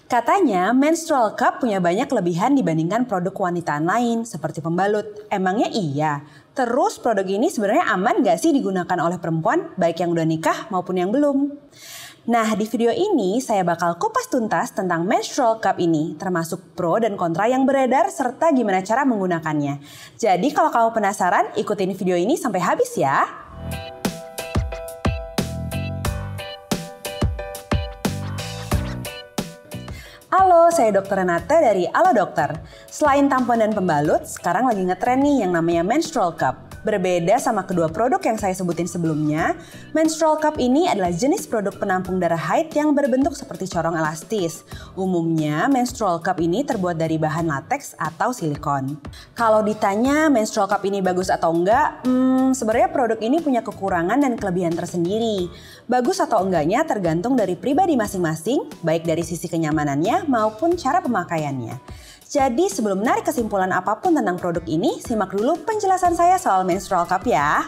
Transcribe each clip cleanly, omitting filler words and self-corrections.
Katanya menstrual cup punya banyak kelebihan dibandingkan produk kewangitan lain seperti pembalut. Emangnya iya? Terus produk ini sebenarnya aman gak sih digunakan oleh perempuan baik yang udah nikah maupun yang belum? Nah, di video ini saya bakal kupas tuntas tentang menstrual cup ini, termasuk pro dan kontra yang beredar serta gimana cara menggunakannya. Jadi kalau kamu penasaran, ikutin video ini sampai habis ya. Halo, saya Dr. Renata dari Alo Dokter. Selain tampon dan pembalut, sekarang lagi ngetren nih yang namanya menstrual cup. Berbeda sama kedua produk yang saya sebutin sebelumnya, menstrual cup ini adalah jenis produk penampung darah haid yang berbentuk seperti corong elastis. Umumnya, menstrual cup ini terbuat dari bahan latex atau silikon. Kalau ditanya menstrual cup ini bagus atau enggak, sebenarnya produk ini punya kekurangan dan kelebihan tersendiri. Bagus atau enggaknya tergantung dari pribadi masing-masing, baik dari sisi kenyamanannya maupun cara pemakaiannya. Jadi sebelum menarik kesimpulan apapun tentang produk ini, simak dulu penjelasan saya soal menstrual cup ya.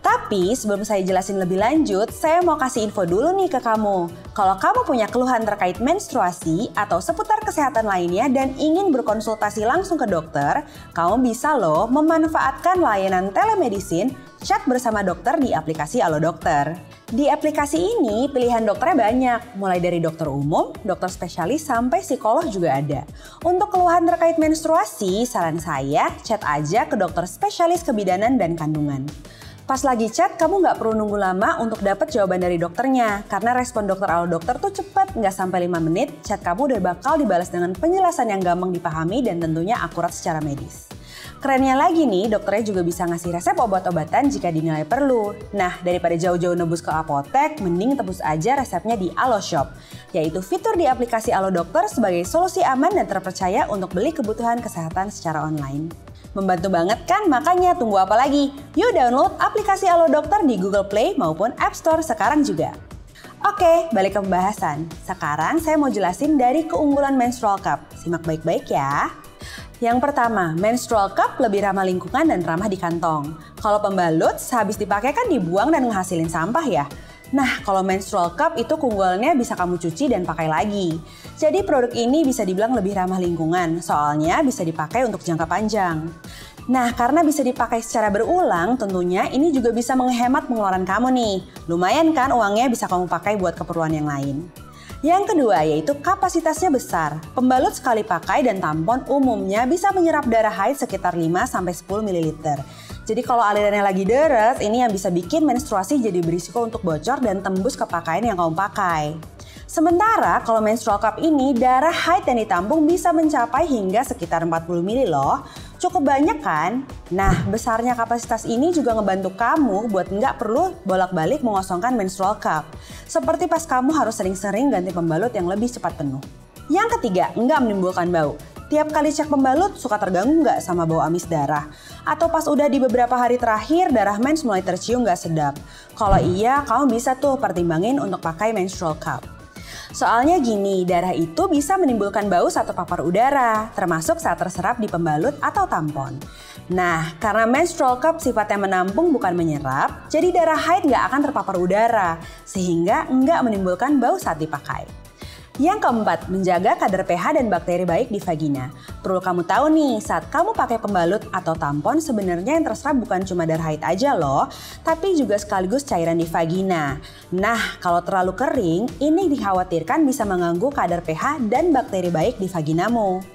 Tapi sebelum saya jelasin lebih lanjut, saya mau kasih info dulu nih ke kamu. Kalau kamu punya keluhan terkait menstruasi atau seputar kesehatan lainnya dan ingin berkonsultasi langsung ke dokter, kamu bisa loh memanfaatkan layanan telemedicine chat bersama dokter di aplikasi Alo Dokter. Di aplikasi ini pilihan dokternya banyak, mulai dari dokter umum, dokter spesialis, sampai psikolog juga ada. Untuk keluhan terkait menstruasi, saran saya chat aja ke dokter spesialis kebidanan dan kandungan. Pas lagi chat, kamu nggak perlu nunggu lama untuk dapat jawaban dari dokternya. Karena respon dokter Alo Dokter tuh cepat, nggak sampai 5 menit, chat kamu udah bakal dibalas dengan penjelasan yang gampang dipahami dan tentunya akurat secara medis. Kerennya lagi nih, dokternya juga bisa ngasih resep obat-obatan jika dinilai perlu. Nah, daripada jauh-jauh nebus ke apotek, mending tebus aja resepnya di Alo Shop, yaitu fitur di aplikasi Alo Dokter sebagai solusi aman dan terpercaya untuk beli kebutuhan kesehatan secara online. Membantu banget kan? Makanya tunggu apa lagi? Yuk download aplikasi Alo Dokter di Google Play maupun App Store sekarang juga. Oke, balik ke pembahasan. Sekarang saya mau jelasin dari keunggulan menstrual cup. Simak baik-baik ya. Yang pertama, menstrual cup lebih ramah lingkungan dan ramah di kantong. Kalau pembalut, sehabis dipakai kan dibuang dan menghasilin sampah ya. Nah, kalau menstrual cup itu keunggulannya bisa kamu cuci dan pakai lagi. Jadi produk ini bisa dibilang lebih ramah lingkungan, soalnya bisa dipakai untuk jangka panjang. Nah, karena bisa dipakai secara berulang, tentunya ini juga bisa menghemat pengeluaran kamu nih. Lumayan kan uangnya bisa kamu pakai buat keperluan yang lain. Yang kedua yaitu kapasitasnya besar. Pembalut sekali pakai dan tampon umumnya bisa menyerap darah haid sekitar 5-10 ml. Jadi kalau alirannya lagi deres, ini yang bisa bikin menstruasi jadi berisiko untuk bocor dan tembus ke pakaian yang kamu pakai. Sementara kalau menstrual cup ini darah haid yang ditampung bisa mencapai hingga sekitar 40 ml loh. Cukup banyak kan? Nah, besarnya kapasitas ini juga ngebantu kamu buat nggak perlu bolak-balik mengosongkan menstrual cup. Seperti pas kamu harus sering-sering ganti pembalut yang lebih cepat penuh. Yang ketiga, nggak menimbulkan bau. Tiap kali cek pembalut suka terganggu nggak sama bau amis darah? Atau pas udah di beberapa hari terakhir darah mens mulai tercium nggak sedap? Kalau iya, kamu bisa tuh pertimbangin untuk pakai menstrual cup. Soalnya gini, darah itu bisa menimbulkan bau atau papar udara, termasuk saat terserap di pembalut atau tampon. Nah, karena menstrual cup sifatnya menampung bukan menyerap, jadi darah haid nggak akan terpapar udara, sehingga nggak menimbulkan bau saat dipakai. Yang keempat, menjaga kadar pH dan bakteri baik di vagina. Perlu kamu tahu nih, saat kamu pakai pembalut atau tampon sebenarnya yang terserap bukan cuma darah haid aja loh, tapi juga sekaligus cairan di vagina. Nah, kalau terlalu kering, ini dikhawatirkan bisa mengganggu kadar pH dan bakteri baik di vaginamu.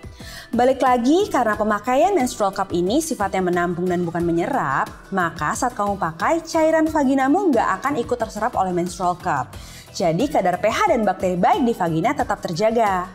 Balik lagi, karena pemakaian menstrual cup ini sifatnya menampung dan bukan menyerap, maka saat kamu pakai, cairan vaginamu nggak akan ikut terserap oleh menstrual cup. Jadi kadar pH dan bakteri baik di vagina tetap terjaga.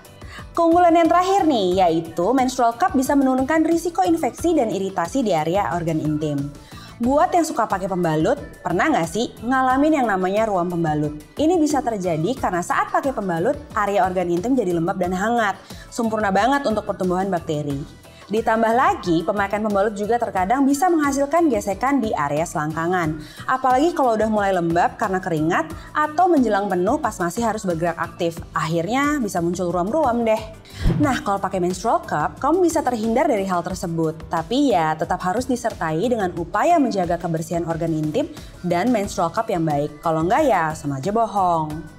Keunggulan yang terakhir nih, yaitu menstrual cup bisa menurunkan risiko infeksi dan iritasi di area organ intim. Buat yang suka pakai pembalut, pernah nggak sih ngalamin yang namanya ruam pembalut? Ini bisa terjadi karena saat pakai pembalut, area organ intim jadi lembab dan hangat. Sempurna banget untuk pertumbuhan bakteri. Ditambah lagi, pemakaian pembalut juga terkadang bisa menghasilkan gesekan di area selangkangan. Apalagi kalau udah mulai lembab karena keringat atau menjelang penuh pas masih harus bergerak aktif. Akhirnya bisa muncul ruam-ruam deh. Nah, kalau pakai menstrual cup, kamu bisa terhindar dari hal tersebut. Tapi ya, tetap harus disertai dengan upaya menjaga kebersihan organ intim dan menstrual cup yang baik. Kalau enggak ya, sama aja bohong.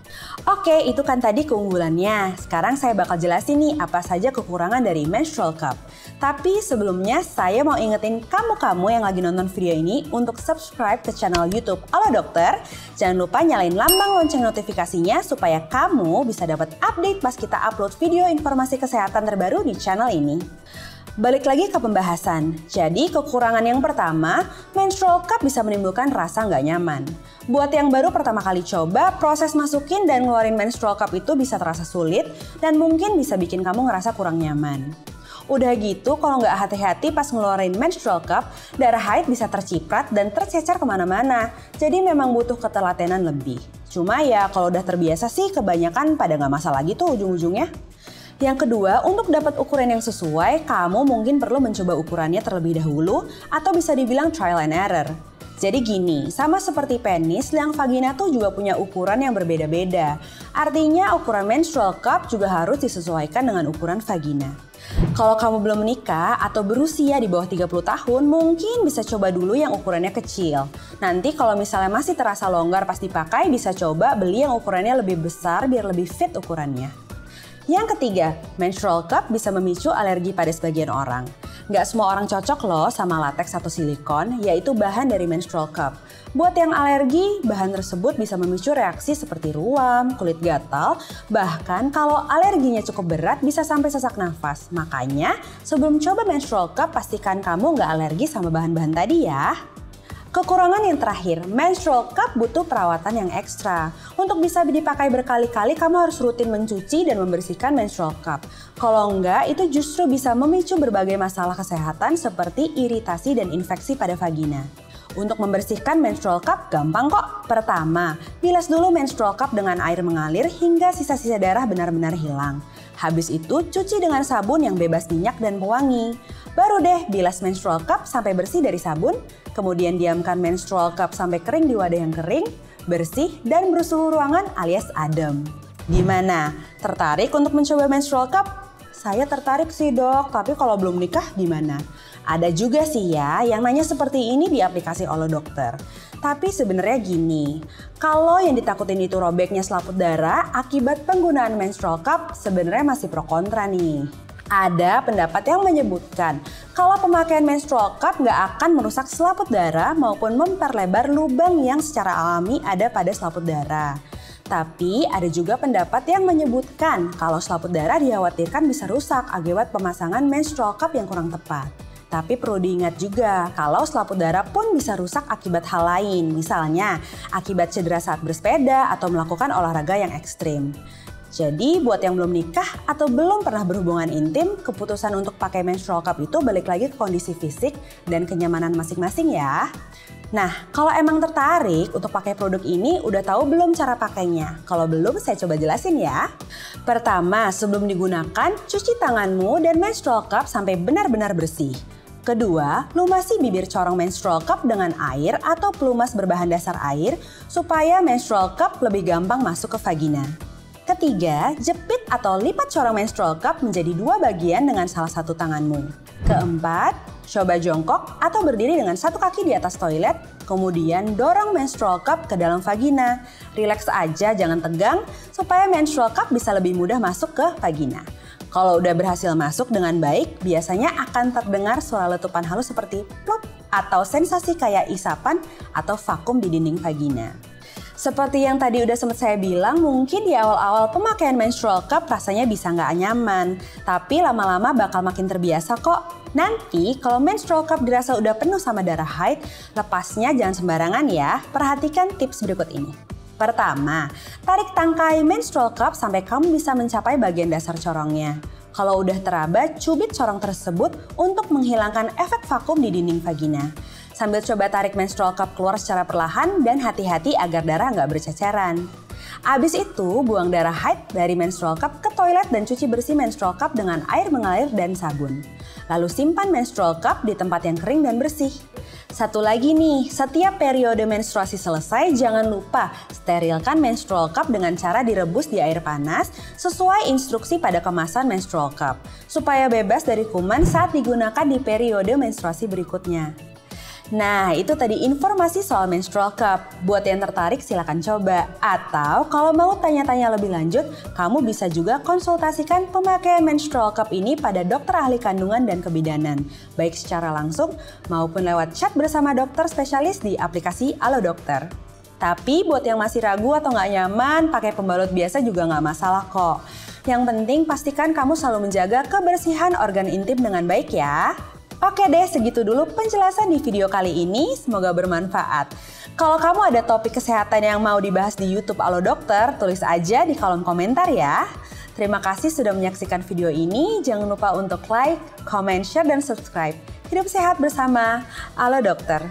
Oke, itu kan tadi keunggulannya. Sekarang saya bakal jelasin nih apa saja kekurangan dari menstrual cup. Tapi sebelumnya saya mau ingetin kamu-kamu yang lagi nonton video ini untuk subscribe ke channel YouTube Halo Dokter. Jangan lupa nyalain lambang lonceng notifikasinya supaya kamu bisa dapat update pas kita upload video informasi kesehatan terbaru di channel ini. Balik lagi ke pembahasan. Jadi kekurangan yang pertama, menstrual cup bisa menimbulkan rasa nggak nyaman. Buat yang baru pertama kali coba, proses masukin dan ngeluarin menstrual cup itu bisa terasa sulit dan mungkin bisa bikin kamu ngerasa kurang nyaman. Udah gitu, kalau nggak hati-hati pas ngeluarin menstrual cup, darah haid bisa terciprat dan tercecer kemana-mana. Jadi memang butuh ketelatenan lebih. Cuma ya kalau udah terbiasa sih kebanyakan pada nggak masalah gitu ujung-ujungnya. Yang kedua, untuk dapat ukuran yang sesuai, kamu mungkin perlu mencoba ukurannya terlebih dahulu atau bisa dibilang trial and error. Jadi gini, sama seperti penis, liang vagina tuh juga punya ukuran yang berbeda-beda. Artinya ukuran menstrual cup juga harus disesuaikan dengan ukuran vagina. Kalau kamu belum menikah atau berusia di bawah 30 tahun, mungkin bisa coba dulu yang ukurannya kecil. Nanti kalau misalnya masih terasa longgar pas dipakai, bisa coba beli yang ukurannya lebih besar biar lebih fit ukurannya. Yang ketiga, menstrual cup bisa memicu alergi pada sebagian orang. Nggak semua orang cocok loh sama latex atau silikon, yaitu bahan dari menstrual cup. Buat yang alergi, bahan tersebut bisa memicu reaksi seperti ruam, kulit gatal, bahkan kalau alerginya cukup berat bisa sampai sesak nafas. Makanya, sebelum coba menstrual cup, pastikan kamu nggak alergi sama bahan-bahan tadi ya. Kekurangan yang terakhir, menstrual cup butuh perawatan yang ekstra. Untuk bisa dipakai berkali-kali, kamu harus rutin mencuci dan membersihkan menstrual cup. Kalau enggak, itu justru bisa memicu berbagai masalah kesehatan seperti iritasi dan infeksi pada vagina. Untuk membersihkan menstrual cup gampang kok. Pertama, bilas dulu menstrual cup dengan air mengalir hingga sisa-sisa darah benar-benar hilang. Habis itu, cuci dengan sabun yang bebas minyak dan pewangi. Baru deh bilas menstrual cup sampai bersih dari sabun, kemudian diamkan menstrual cup sampai kering di wadah yang kering, bersih, dan bersuhu ruangan alias adem. Gimana? Tertarik untuk mencoba menstrual cup? Saya tertarik sih dok, tapi kalau belum nikah gimana? Ada juga sih ya yang nanya seperti ini di aplikasi Halo Dokter. Tapi sebenarnya gini, kalau yang ditakutin itu robeknya selaput darah akibat penggunaan menstrual cup sebenarnya masih pro kontra nih. Ada pendapat yang menyebutkan kalau pemakaian menstrual cup nggak akan merusak selaput darah maupun memperlebar lubang yang secara alami ada pada selaput darah. Tapi ada juga pendapat yang menyebutkan kalau selaput darah dikhawatirkan bisa rusak akibat pemasangan menstrual cup yang kurang tepat. Tapi perlu diingat juga kalau selaput darah pun bisa rusak akibat hal lain, misalnya akibat cedera saat bersepeda atau melakukan olahraga yang ekstrim. Jadi buat yang belum nikah atau belum pernah berhubungan intim, keputusan untuk pakai menstrual cup itu balik lagi ke kondisi fisik dan kenyamanan masing-masing ya. Nah, kalau emang tertarik untuk pakai produk ini, udah tahu belum cara pakainya? Kalau belum, saya coba jelasin ya. Pertama, sebelum digunakan, cuci tanganmu dan menstrual cup sampai benar-benar bersih. Kedua, lumasi bibir corong menstrual cup dengan air atau pelumas berbahan dasar air supaya menstrual cup lebih gampang masuk ke vagina. Ketiga, jepit atau lipat corong menstrual cup menjadi dua bagian dengan salah satu tanganmu. Keempat, coba jongkok atau berdiri dengan satu kaki di atas toilet, kemudian dorong menstrual cup ke dalam vagina. Rileks aja, jangan tegang, supaya menstrual cup bisa lebih mudah masuk ke vagina. Kalau udah berhasil masuk dengan baik, biasanya akan terdengar suara letupan halus seperti plop atau sensasi kayak isapan atau vakum di dinding vagina. Seperti yang tadi udah sempat saya bilang, mungkin di awal-awal pemakaian menstrual cup rasanya bisa nggak nyaman. Tapi lama-lama bakal makin terbiasa kok. Nanti kalau menstrual cup dirasa udah penuh sama darah haid, lepasnya jangan sembarangan ya. Perhatikan tips berikut ini. Pertama, tarik tangkai menstrual cup sampai kamu bisa mencapai bagian dasar corongnya. Kalau udah teraba, cubit corong tersebut untuk menghilangkan efek vakum di dinding vagina. Sambil coba tarik menstrual cup keluar secara perlahan dan hati-hati agar darah nggak berceceran. Abis itu, buang darah haid dari menstrual cup ke toilet dan cuci bersih menstrual cup dengan air mengalir dan sabun. Lalu simpan menstrual cup di tempat yang kering dan bersih. Satu lagi nih, setiap periode menstruasi selesai jangan lupa sterilkan menstrual cup dengan cara direbus di air panas sesuai instruksi pada kemasan menstrual cup supaya bebas dari kuman saat digunakan di periode menstruasi berikutnya. Nah, itu tadi informasi soal menstrual cup. Buat yang tertarik silakan coba. Atau kalau mau tanya-tanya lebih lanjut, kamu bisa juga konsultasikan pemakaian menstrual cup ini pada dokter ahli kandungan dan kebidanan, baik secara langsung maupun lewat chat bersama dokter spesialis di aplikasi Alo Dokter. Tapi buat yang masih ragu atau nggak nyaman, pakai pembalut biasa juga nggak masalah kok. Yang penting pastikan kamu selalu menjaga kebersihan organ intim dengan baik ya. Oke deh, segitu dulu penjelasan di video kali ini. Semoga bermanfaat. Kalau kamu ada topik kesehatan yang mau dibahas di YouTube Alo Dokter, tulis aja di kolom komentar ya. Terima kasih sudah menyaksikan video ini. Jangan lupa untuk like, comment, share, dan subscribe. Hidup sehat bersama Alo Dokter.